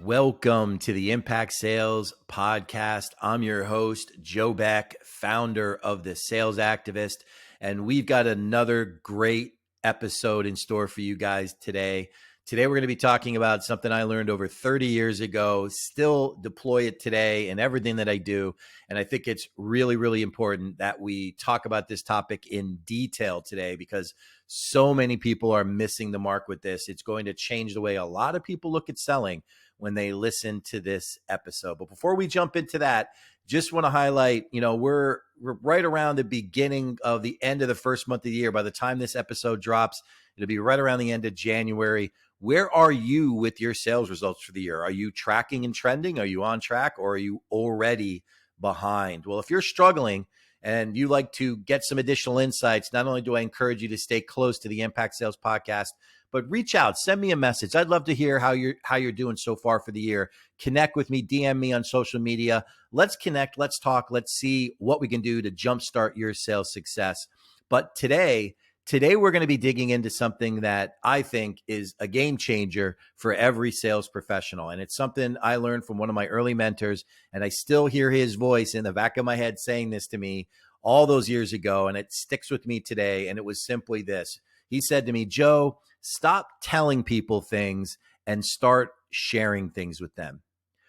Welcome to the Impact Sales Podcast. I'm your host, Joe Beck, founder of The Sales Activist, and we've got another great episode in store for you guys today. Today, we're going to be talking about something I learned over 30 years ago, still deploy it today in everything that I do. And I think it's really, really important that we talk about this topic in detail today because so many people are missing the mark with this. It's going to change the way a lot of people look at selling when they listen to this episode. But before we jump into that, just want to highlight, we're right around the beginning of the end of the first month of the year. By the time this episode drops, it'll be right around the end of January. Where are you with your sales results for the year? Are you tracking and trending? Are you on track, or are you already behind? Well, if you're struggling and you like to get some additional insights, not only do I encourage you to stay close to the Impact Sales Podcast, but reach out, send me a message. I'd love to hear how you're doing so far for the year. Connect with me, DM me on social media. Let's connect, let's talk, let's see what we can do to jumpstart your sales success. But today we're going to be digging into something that I think is a game changer for every sales professional. And it's something I learned from one of my early mentors, and I still hear his voice in the back of my head saying this to me all those years ago, and it sticks with me today. And it was simply this. He said to me, Joe, stop telling people things and start sharing things with them.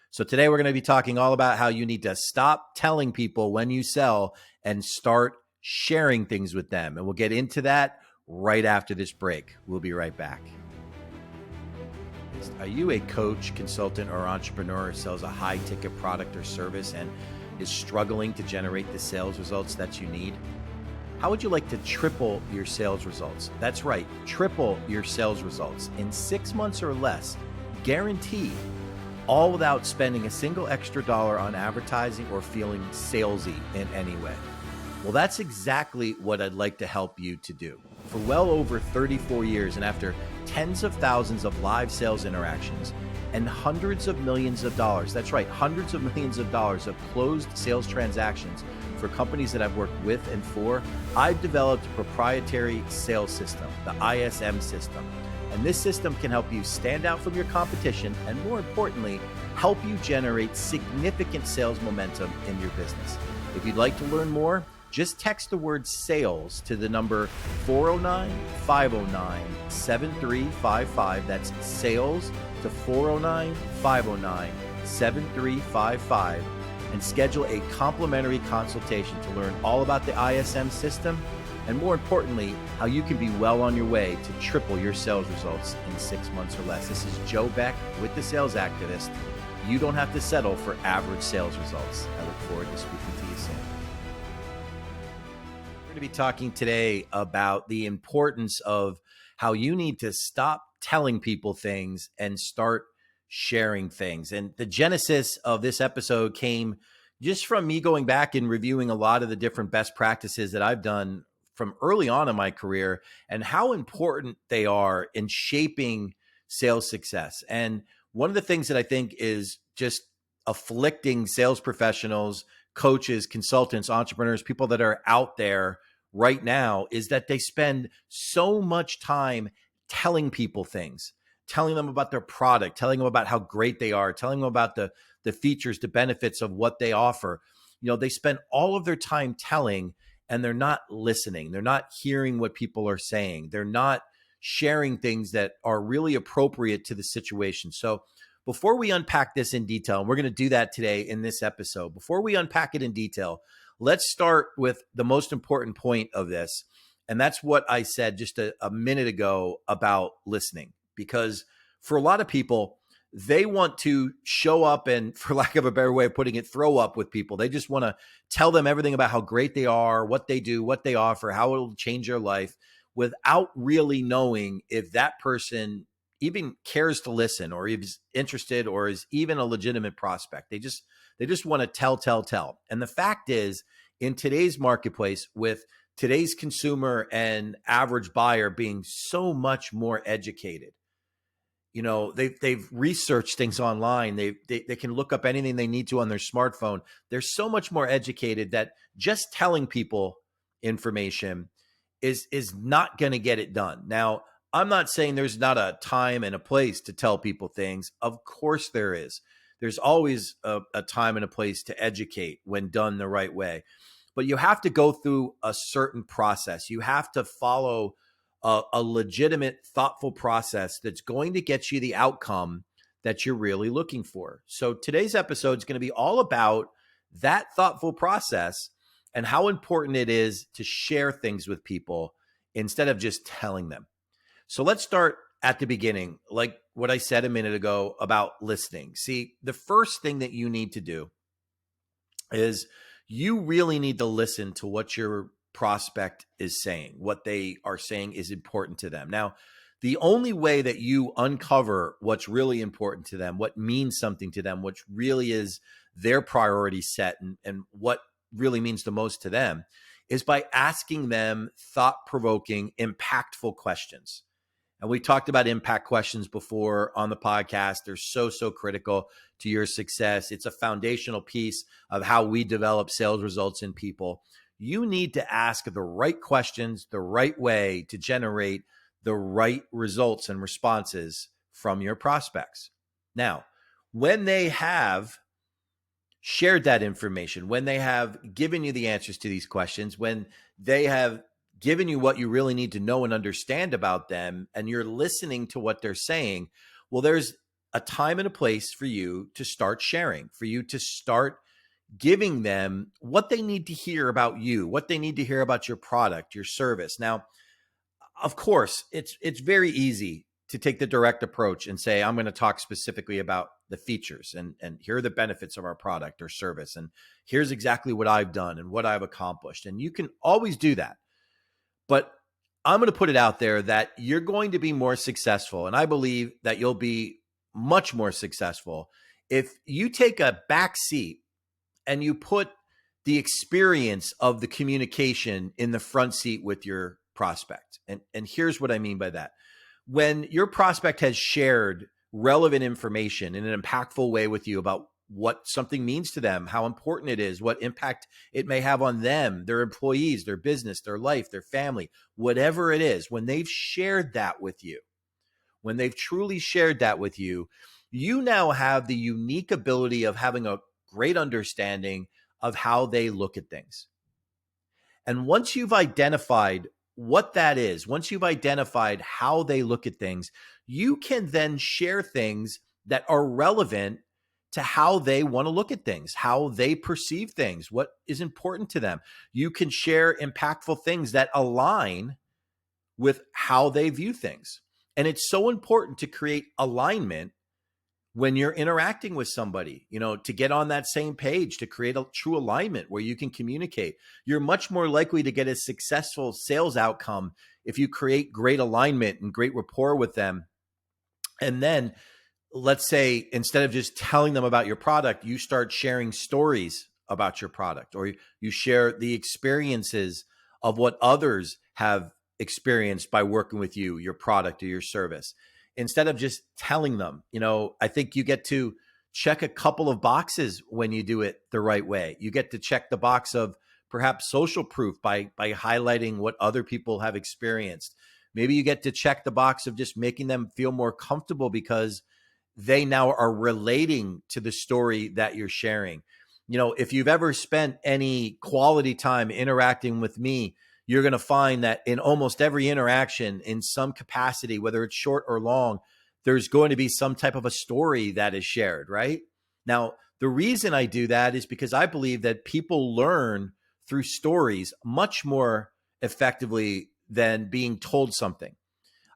So today we're going to be talking all about how you need to stop telling people when you sell and start sharing things with them. And we'll get into that right after this break. We'll be right back. Are you a coach, consultant, or entrepreneur who sells a high-ticket product or service and is struggling to generate the sales results that you need? How would you like to triple your sales results? That's right, triple your sales results in 6 months or less, guaranteed, all without spending a single extra dollar on advertising or feeling salesy in any way? Well, that's exactly what I'd like to help you to do. For well over 34 years and after tens of thousands of live sales interactions and hundreds of millions of dollars, that's right, hundreds of millions of dollars of closed sales transactions for companies that I've worked with and for, I've developed a proprietary sales system, the ISM system. And this system can help you stand out from your competition and, more importantly, help you generate significant sales momentum in your business. If you'd like to learn more, just text the word sales to the number 409-509-7355. That's sales to 409-509-7355. And schedule a complimentary consultation to learn all about the ISM system and, more importantly, how you can be well on your way to triple your sales results in 6 months or less. This is Joe Beck with The Sales Activist. You don't have to settle for average sales results. I look forward to speaking to you soon. We're going to be talking today about the importance of how you need to stop telling people things and start sharing things. And the genesis of this episode came just from me going back and reviewing a lot of the different best practices that I've done from early on in my career and how important they are in shaping sales success. And one of the things that I think is just afflicting sales professionals, coaches, consultants, entrepreneurs, people that are out there right now is that they spend so much time telling people things, telling them about their product, telling them about how great they are, telling them about the features, the benefits of what they offer. They spend all of their time telling, and they're not listening. They're not hearing what people are saying. They're not sharing things that are really appropriate to the situation. So before we unpack this in detail, and we're going to do that today in this episode, before we unpack it in detail, let's start with the most important point of this. And that's what I said just a minute ago about listening. Because for a lot of people, they want to show up and, for lack of a better way of putting it, throw up with people. They just want to tell them everything about how great they are, what they do, what they offer, how it'll change their life, without really knowing if that person even cares to listen or is interested or is even a legitimate prospect. They just want to tell. And the fact is, in today's marketplace, with today's consumer and average buyer being so much more educated, they've researched things online. They can look up anything they need to on their smartphone. They're so much more educated that just telling people information is not going to get it done. Now, I'm not saying there's not a time and a place to tell people things. Of course there is. There's always a time and a place to educate when done the right way. But you have to go through a certain process. You have to follow a legitimate, thoughtful process that's going to get you the outcome that you're really looking for. So today's episode is going to be all about that thoughtful process and how important it is to share things with people instead of just telling them. So let's start at the beginning, like what I said a minute ago about listening. See, the first thing that you need to do is you really need to listen to what your prospect is saying. What they are saying is important to them. Now, the only way that you uncover what's really important to them, what means something to them, which really is their priority set and what really means the most to them, is by asking them thought-provoking, impactful questions. And we talked about impact questions before on the podcast. They're so critical to your success. It's a foundational piece of how we develop sales results in people. You need to ask the right questions the right way to generate the right results and responses from your prospects. Now, when they have shared that information, when they have given you the answers to these questions, when they have given you what you really need to know and understand about them, and you're listening to what they're saying, well, there's a time and a place for you to start sharing, for you to start giving them what they need to hear about you, what they need to hear about your product, your service. Now, of course, it's very easy to take the direct approach and say, I'm going to talk specifically about the features and here are the benefits of our product or service. And here's exactly what I've done and what I've accomplished. And you can always do that. But I'm going to put it out there that you're going to be more successful. And I believe that you'll be much more successful if you take a back seat and you put the experience of the communication in the front seat with your prospect. And here's what I mean by that. When your prospect has shared relevant information in an impactful way with you about what something means to them, how important it is, what impact it may have on them, their employees, their business, their life, their family, whatever it is, when they've shared that with you, when they've truly shared that with you, you now have the unique ability of having a great understanding of how they look at things. And once you've identified what that is, once you've identified how they look at things, you can then share things that are relevant to how they want to look at things, how they perceive things, what is important to them. You can share impactful things that align with how they view things. And it's so important to create alignment when you're interacting with somebody, to get on that same page, to create a true alignment where you can communicate. You're much more likely to get a successful sales outcome if you create great alignment and great rapport with them. And then let's say instead of just telling them about your product, you start sharing stories about your product, or you share the experiences of what others have experienced by working with you, your product or your service. Instead of just telling them, I think you get to check a couple of boxes when you do it the right way. You get to check the box of perhaps social proof by highlighting what other people have experienced. Maybe you get to check the box of just making them feel more comfortable because they now are relating to the story that you're sharing. If you've ever spent any quality time interacting with me, you're going to find that in almost every interaction in some capacity, whether it's short or long, there's going to be some type of a story that is shared, right? Now, the reason I do that is because I believe that people learn through stories much more effectively than being told something.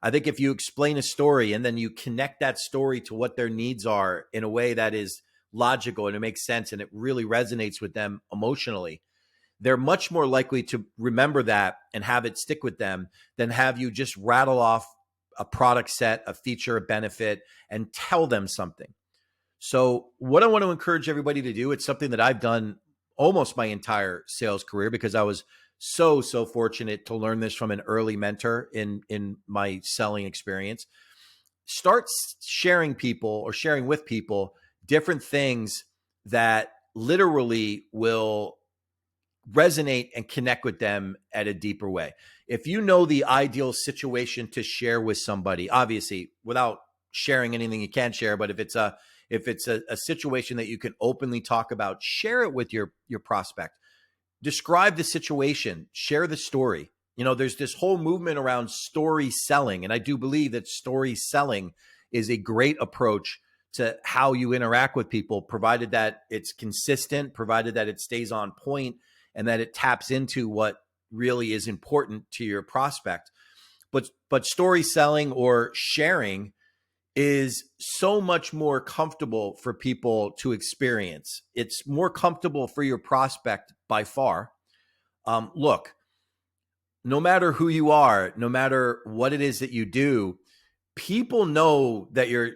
I think if you explain a story and then you connect that story to what their needs are in a way that is logical and it makes sense and it really resonates with them emotionally, they're much more likely to remember that and have it stick with them than have you just rattle off a product set, a feature, a benefit, and tell them something. So what I want to encourage everybody to do, it's something that I've done almost my entire sales career because I was so fortunate to learn this from an early mentor in my selling experience. Start sharing with people different things that literally will resonate and connect with them at a deeper way. If you know the ideal situation to share with somebody, obviously without sharing anything you can't share, but if it's a situation that you can openly talk about, share it with your prospect. Describe the situation, share the story. There's this whole movement around story selling, and I do believe that story selling is a great approach to how you interact with people, provided that it's consistent, provided that it stays on point, and that it taps into what really is important to your prospect. But story selling or sharing is so much more comfortable for people to experience. It's more comfortable for your prospect by far. Look, no matter who you are, no matter what it is that you do, people know that you're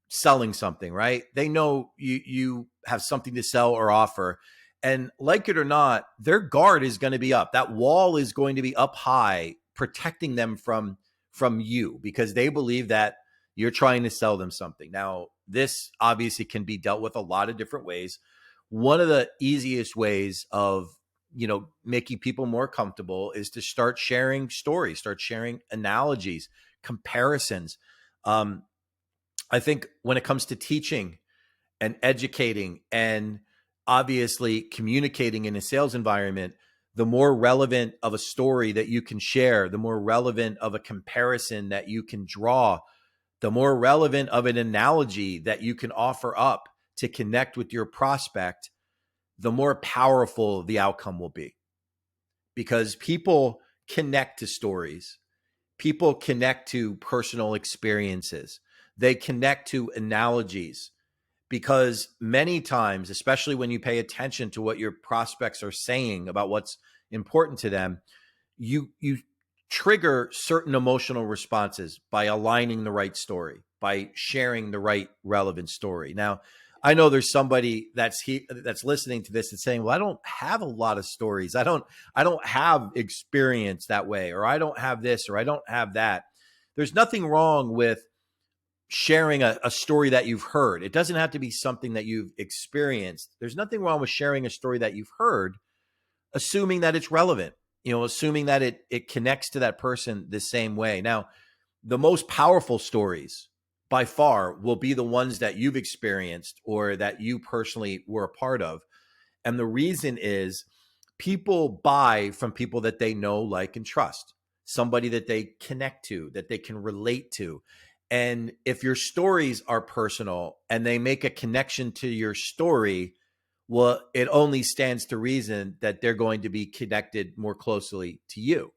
selling something, right? They know you have something to sell or offer. And like it or not, their guard is going to be up. That wall is going to be up high, protecting them from you, because they believe that you're trying to sell them something. Now, this obviously can be dealt with a lot of different ways. One of the easiest ways of making people more comfortable is to start sharing stories, start sharing analogies, comparisons. I think when it comes to teaching and educating and obviously communicating in a sales environment, the more relevant of a story that you can share, the more relevant of a comparison that you can draw, the more relevant of an analogy that you can offer up to connect with your prospect, the more powerful the outcome will be. Because people connect to stories. People connect to personal experiences. They connect to analogies, because many times, especially when you pay attention to what your prospects are saying about what's important to them, you trigger certain emotional responses by aligning the right story, by sharing the right relevant story. Now, I know there's somebody that's listening to this and saying, "Well, I don't have a lot of stories. I don't have experience that way, or I don't have this, or I don't have that." There's nothing wrong with sharing a story that you've heard. It doesn't have to be something that you've experienced. There's nothing wrong with sharing a story that you've heard, assuming that it's relevant, assuming that it connects to that person the same way. Now, the most powerful stories by far will be the ones that you've experienced or that you personally were a part of. And the reason is, people buy from people that they know, like, and trust, somebody that they connect to, that they can relate to. And if your stories are personal and they make a connection to your story, well, it only stands to reason that they're going to be connected more closely to you.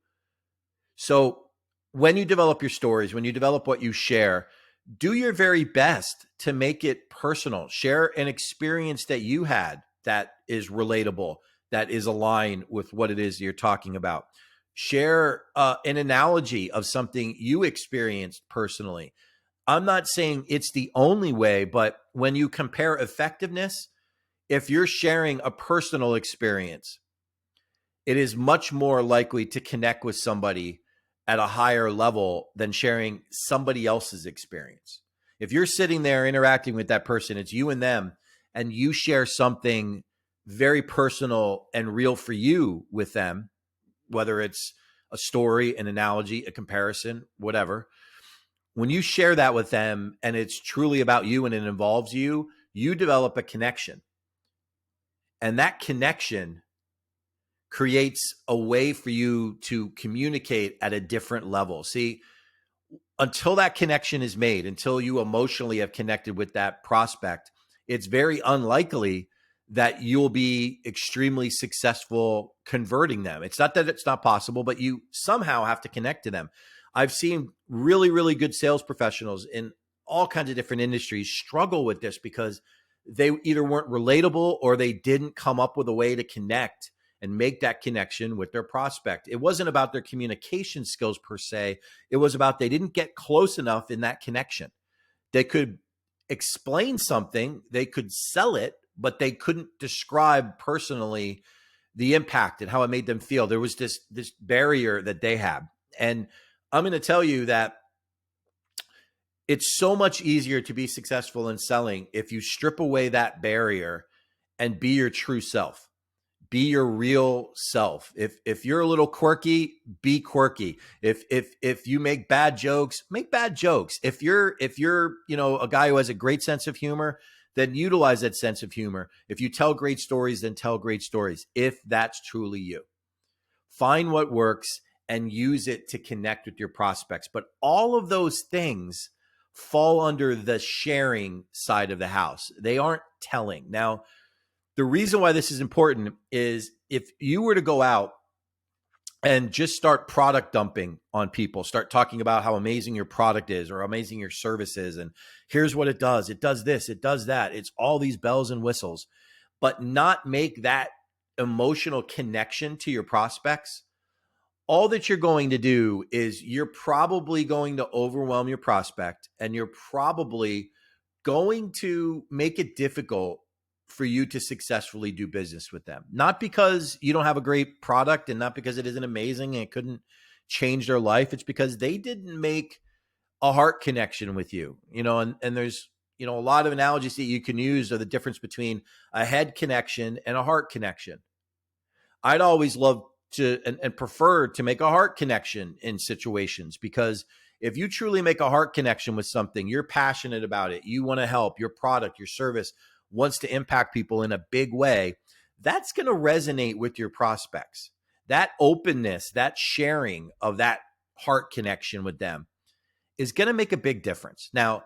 So when you develop your stories, when you develop what you share, do your very best to make it personal. Share an experience that you had that is relatable, that is aligned with what it is you're talking about. Share an analogy of something you experienced personally. I'm not saying it's the only way, but when you compare effectiveness, if you're sharing a personal experience, it is much more likely to connect with somebody at a higher level than sharing somebody else's experience. If you're sitting there interacting with that person, it's you and them, and you share something very personal and real for you with them, whether it's a story, an analogy, a comparison, whatever. When you share that with them and it's truly about you and it involves you, you develop a connection. And that connection creates a way for you to communicate at a different level. See, until that connection is made, until you emotionally have connected with that prospect, it's very unlikely that you'll be extremely successful converting them. It's not that it's not possible, but you somehow have to connect to them. I've seen really, really good sales professionals in all kinds of different industries struggle with this because they either weren't relatable or they didn't come up with a way to connect and make that connection with their prospect. It wasn't about their communication skills per se. It was about they didn't get close enough in that connection. They could explain something, they could sell it, but they couldn't describe personally the impact and how it made them feel. There was this barrier that they had. And I'm going to tell you that it's so much easier to be successful in selling if you strip away that barrier and be your true self. be your real self. If you're a little quirky, be quirky. If you make bad jokes, make bad jokes. If you're a guy who has a great sense of humor, then utilize that sense of humor. If you tell great stories, then tell great stories. If that's truly you, find what works and use it to connect with your prospects. But all of those things fall under the sharing side of the house. They aren't telling. Now, the reason why this is important is if you were to go out and just start product dumping on people, start talking about how amazing your product is or how amazing your service is, and here's what it does this, it does that, it's all these bells and whistles, but not make that emotional connection to your prospects, all that you're going to do is you're probably going to overwhelm your prospect, and you're probably going to make it difficult for you to successfully do business with them. Not because you don't have a great product and not because it isn't amazing and it couldn't change their life. It's because they didn't make a heart connection with you, and there's, a lot of analogies that you can use of the difference between a head connection and a heart connection. I'd always love to and prefer to make a heart connection in situations, because if you truly make a heart connection with something, you're passionate about it, you want to help, your product, your service wants to impact people in a big way, that's going to resonate with your prospects. That openness, that sharing of that heart connection with them is going to make a big difference. Now,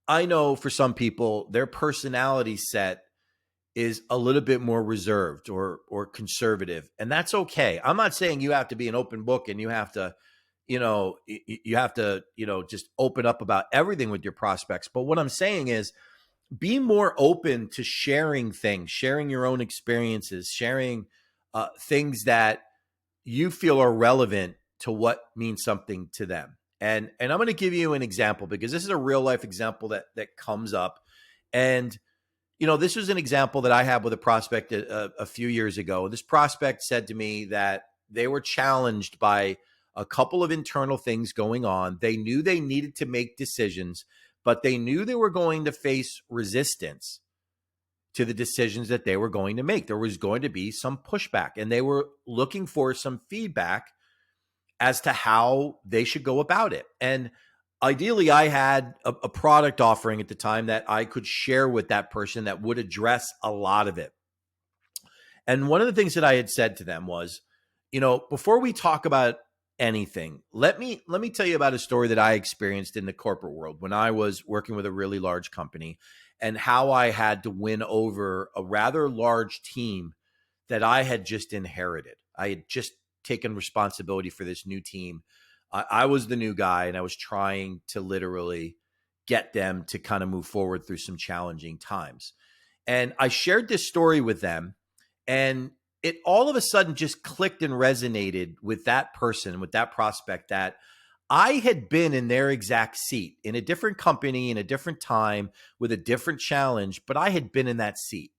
I know for some people, their personality set is a little bit more reserved or conservative, and that's okay. I'm not saying you have to be an open book and you have to, just open up about everything with your prospects. But what I'm saying is be more open to sharing things, sharing your own experiences, sharing things that you feel are relevant to what means something to them. And I'm going to give you an example, because this is a real life example that comes up. And this was an example that I had with a prospect a few years ago. This prospect said to me that they were challenged by a couple of internal things going on. They knew they needed to make decisions, but they knew they were going to face resistance to the decisions that they were going to make. There was going to be some pushback, and they were looking for some feedback as to how they should go about it. And ideally, I had a product offering at the time that I could share with that person that would address a lot of it. And one of the things that I had said to them was, before we talk about anything, let me tell you about a story that I experienced in the corporate world when I was working with a really large company, and how I had to win over a rather large team that I had just inherited. I had just taken responsibility for this new team. I was the new guy, and I was trying to literally get them to kind of move forward through some challenging times. And I shared this story with them, and it all of a sudden just clicked and resonated with that person, with that prospect, that I had been in their exact seat in a different company, in a different time, with a different challenge, but I had been in that seat.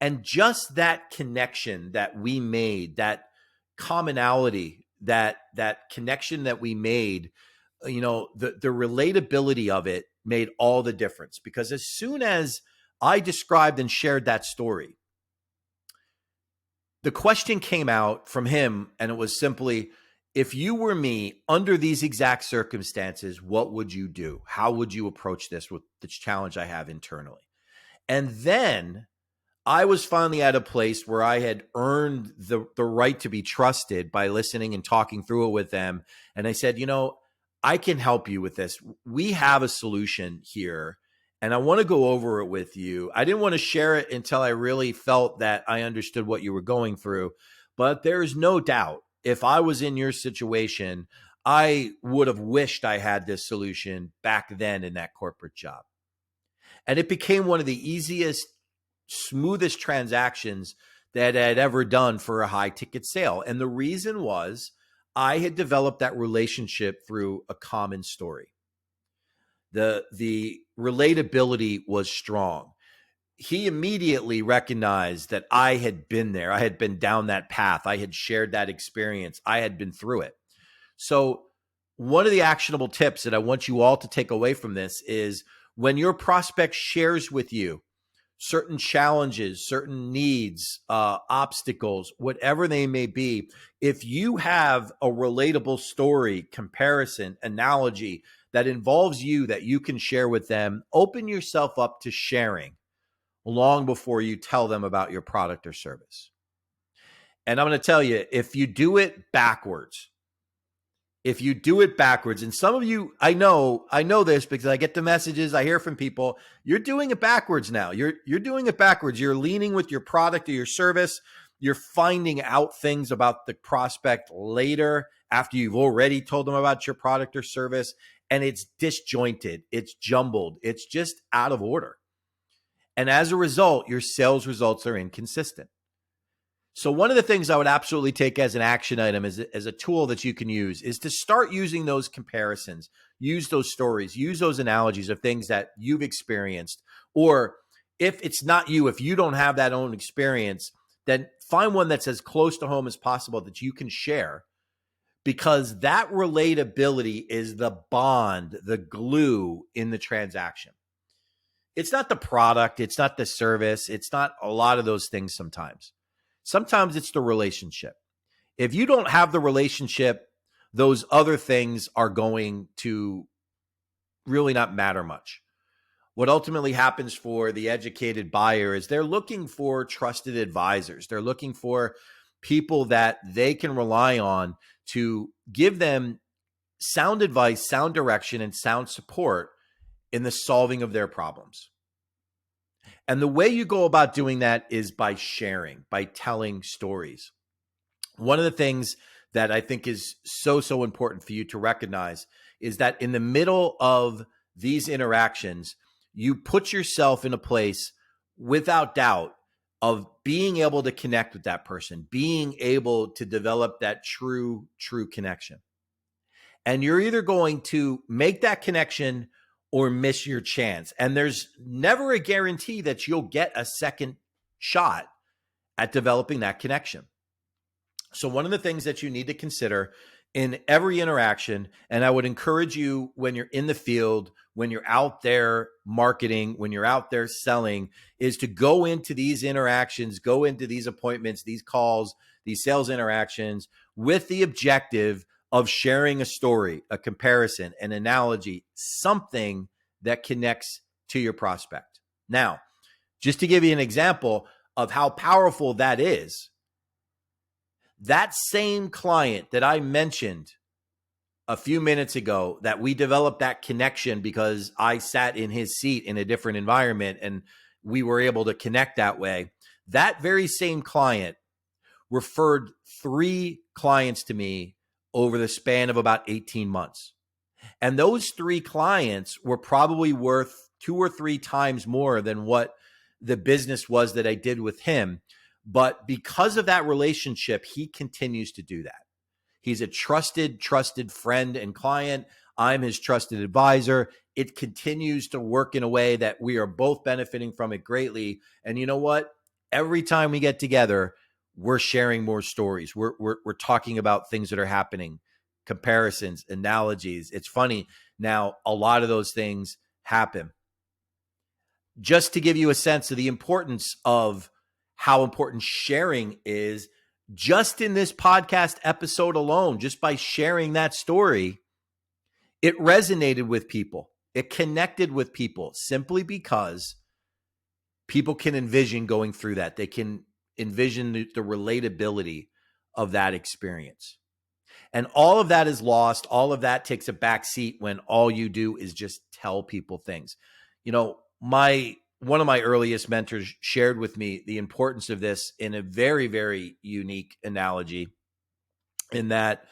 And just that connection that we made, that commonality, that connection that we made, the relatability of it made all the difference. Because as soon as I described and shared that story, the question came out from him, and it was simply, if you were me under these exact circumstances, what would you do? How would you approach this with the challenge I have internally? And then I was finally at a place where I had earned the right to be trusted by listening and talking through it with them. And I said, I can help you with this. We have a solution here, and I want to go over it with you. I didn't want to share it until I really felt that I understood what you were going through. But there's no doubt, if I was in your situation, I would have wished I had this solution back then in that corporate job. And it became one of the easiest, smoothest transactions that I had ever done for a high ticket sale. And the reason was I had developed that relationship through a common story. The relatability was strong. He immediately recognized that I had been there. I had been down that path. I had shared that experience. I had been through it. So one of the actionable tips that I want you all to take away from this is, when your prospect shares with you, certain challenges, certain needs, obstacles, whatever they may be, if you have a relatable story, comparison, analogy that involves you that you can share with them, open yourself up to sharing long before you tell them about your product or service. And I'm going to tell you, if you do it backwards, and some of you, I know this because I get the messages, I hear from people, you're doing it backwards now. You're doing it backwards. You're leaning with your product or your service. You're finding out things about the prospect later after you've already told them about your product or service. And it's disjointed. It's jumbled. It's just out of order. And as a result, your sales results are inconsistent. So one of the things I would absolutely take as an action item, as a tool that you can use, is to start using those comparisons, use those stories, use those analogies of things that you've experienced. Or if it's not you, if you don't have that own experience, then find one that's as close to home as possible that you can share, because that relatability is the bond, the glue in the transaction. It's not the product, it's not the service, it's not a lot of those things sometimes. Sometimes it's the relationship. If you don't have the relationship, those other things are going to really not matter much. What ultimately happens for the educated buyer is they're looking for trusted advisors. They're looking for people that they can rely on to give them sound advice, sound direction, and sound support in the solving of their problems. And the way you go about doing that is by sharing, by telling stories. One of the things that I think is so important for you to recognize is that in the middle of these interactions, you put yourself in a place without doubt of being able to connect with that person, being able to develop that true connection. And you're either going to make that connection or miss your chance. And there's never a guarantee that you'll get a second shot at developing that connection. So one of the things that you need to consider in every interaction, and I would encourage you when you're in the field, when you're out there marketing, when you're out there selling, is to go into these interactions, go into these appointments, these calls, these sales interactions with the objective of sharing a story, a comparison, an analogy, something that connects to your prospect. Now, just to give you an example of how powerful that is, that same client that I mentioned a few minutes ago, that we developed that connection because I sat in his seat in a different environment and we were able to connect that way, that very same client referred 3 clients to me over the span of about 18 months. And those 3 clients were probably worth 2 or 3 times more than what the business was that I did with him. But because of that relationship, he continues to do that. He's a trusted friend and client. I'm his trusted advisor. It continues to work in a way that we are both benefiting from it greatly. And you know what? Every time we get together, we're sharing more stories. We're talking about things that are happening, comparisons, analogies. It's funny. Now, a lot of those things happen. Just to give you a sense of the importance of how important sharing is, just in this podcast episode alone, just by sharing that story, it resonated with people. It connected with people simply because people can envision going through that. They can envision the relatability of that experience. And all of that is lost. All of that takes a back seat when all you do is just tell people things. You know, one of my earliest mentors shared with me the importance of this in a very, very unique analogy, in that,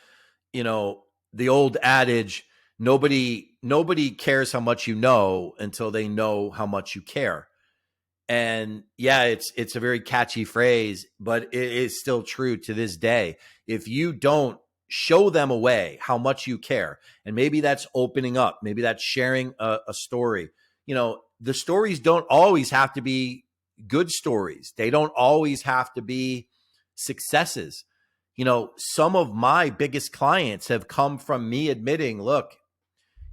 you know, the old adage, nobody cares how much you know until they know how much you care. And yeah, it's a very catchy phrase, but it is still true to this day. If you don't show them a way how much you care, and maybe that's opening up, maybe that's sharing a story. You know, the stories don't always have to be good stories. They don't always have to be successes. You know, some of my biggest clients have come from me admitting, look,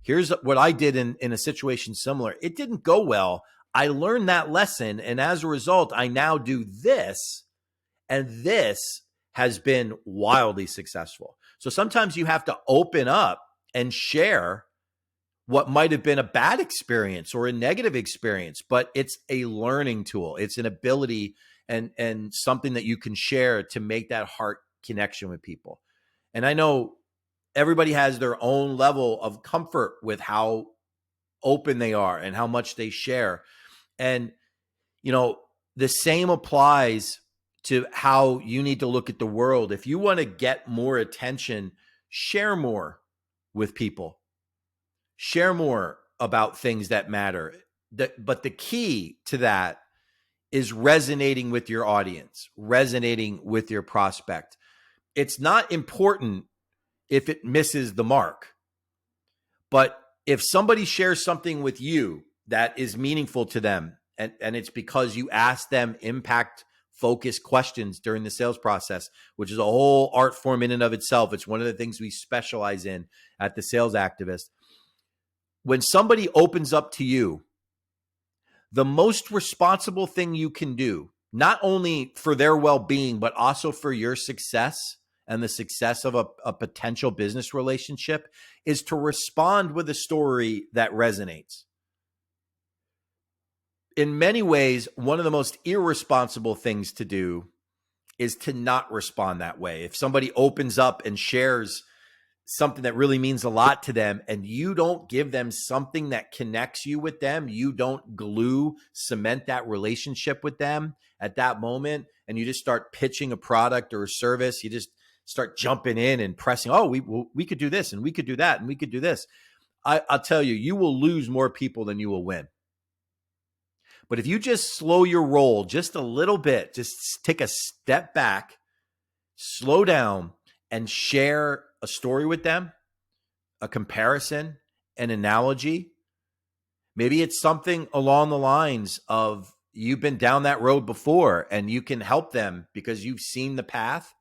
here's what I did in a situation similar. It didn't go well. I learned that lesson. And as a result, I now do this. And this has been wildly successful. So sometimes you have to open up and share what might have been a bad experience or a negative experience, but it's a learning tool. It's an ability and something that you can share to make that heart connection with people. And I know everybody has their own level of comfort with how open they are and how much they share. And, the same applies to how you need to look at the world. If you want to get more attention, share more with people. Share more about things that matter. But the key to that is resonating with your audience, resonating with your prospect. It's not important if it misses the mark. But if somebody shares something with you that is meaningful to them, and it's because you ask them impact focused questions during the sales process, which is a whole art form in and of itself. It's one of the things we specialize in at the Sales Activist. When somebody opens up to you, the most responsible thing you can do, not only for their well-being, but also for your success and the success of a potential business relationship, is to respond with a story that resonates. In many ways, one of the most irresponsible things to do is to not respond that way. If somebody opens up and shares something that really means a lot to them and you don't give them something that connects you with them, you don't cement that relationship with them at that moment, and you just start pitching a product or a service, you just start jumping in and pressing, oh, we could do this and we could do that and we could do this. I'll tell you, you will lose more people than you will win. But if you just slow your roll just a little bit, just take a step back, slow down, and share a story with them, a comparison, an analogy. Maybe it's something along the lines of you've been down that road before and you can help them because you've seen the path.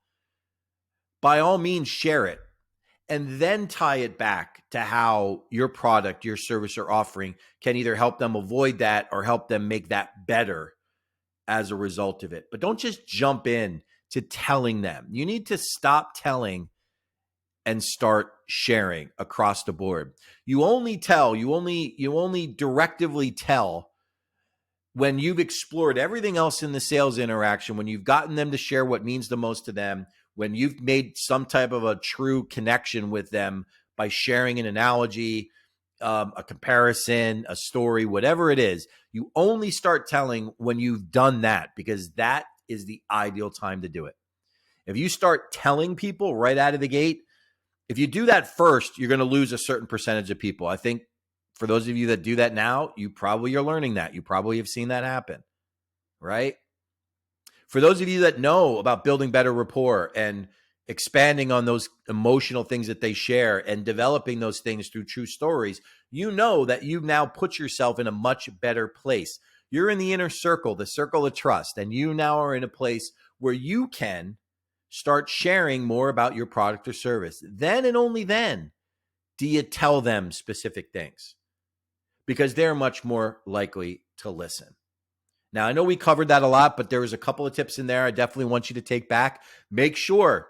By all means, share it. And then tie it back to how your product, your service, or offering can either help them avoid that or help them make that better as a result of it. But don't just jump in to telling them. You need to stop telling and start sharing across the board. You only directively tell when you've explored everything else in the sales interaction, when you've gotten them to share what means the most to them, when you've made some type of a true connection with them by sharing an analogy, a comparison, a story, whatever it is. You only start telling when you've done that, because that is the ideal time to do it. If you start telling people right out of the gate, if you do that first, you're going to lose a certain percentage of people. I think for those of you that do that now, you probably are learning that. You probably have seen that happen, right? For those of you that know about building better rapport and expanding on those emotional things that they share and developing those things through true stories, you know that you've now put yourself in a much better place. You're in the inner circle, the circle of trust, and you now are in a place where you can start sharing more about your product or service. Then and only then do you tell them specific things, because they're much more likely to listen. Now, I know we covered that a lot, but there was a couple of tips in there I definitely want you to take back. Make sure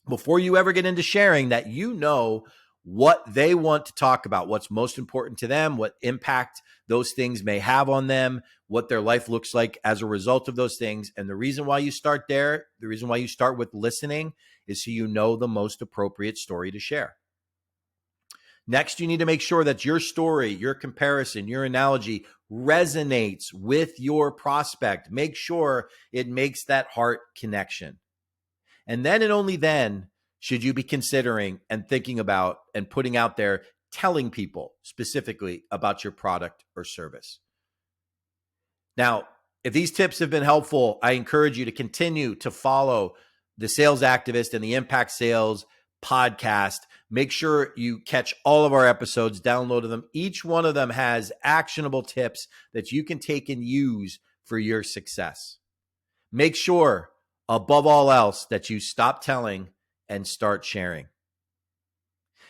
before you ever get into sharing that you know what they want to talk about, what's most important to them, what impact those things may have on them, what their life looks like as a result of those things. And the reason why you start there, the reason why you start with listening, is so you know the most appropriate story to share. Next, you need to make sure that your story, your comparison, your analogy resonates with your prospect. Make sure it makes that heart connection. And then and only then should you be considering and thinking about and putting out there, telling people specifically about your product or service. Now, if these tips have been helpful, I encourage you to continue to follow the Sales Activist and the Impact Sales podcast. Make sure you catch all of our episodes, download them. Each one of them has actionable tips that you can take and use for your success. Make sure, above all else, that you stop telling and start sharing.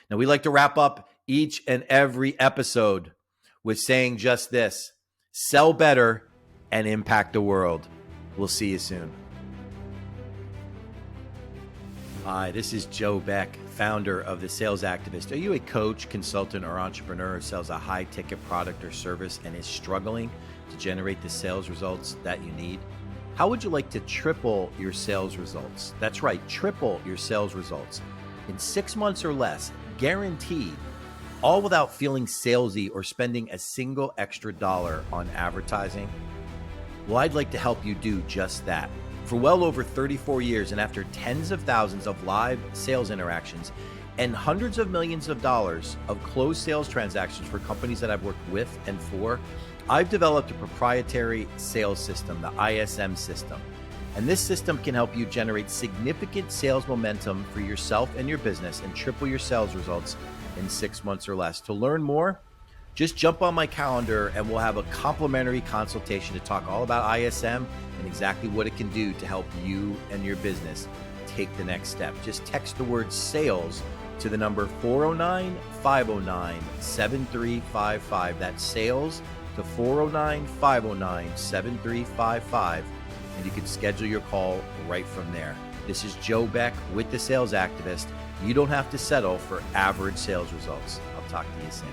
Now, we like to wrap up each and every episode with saying just this: sell better, and impact the world. We'll see you soon. Hi, this is Joe Beck, founder of The Sales Activist. Are you a coach, consultant, or entrepreneur who sells a high-ticket product or service and is struggling to generate the sales results that you need? How would you like to triple your sales results? That's right, triple your sales results in 6 months or less, guaranteed, all without feeling salesy or spending a single extra dollar on advertising? Well, I'd like to help you do just that. For well over 34 years and after tens of thousands of live sales interactions and hundreds of millions of dollars of closed sales transactions for companies that I've worked with and for, I've developed a proprietary sales system, the ISM system. And this system can help you generate significant sales momentum for yourself and your business and triple your sales results in 6 months or less. To learn more, just jump on my calendar and we'll have a complimentary consultation to talk all about ISM and exactly what it can do to help you and your business take the next step. Just text the word sales to the number 409-509-7355. That's sales to 409-509-7355. And you can schedule your call right from there. This is Joe Beck with The Sales Activist. You don't have to settle for average sales results. I'll talk to you soon.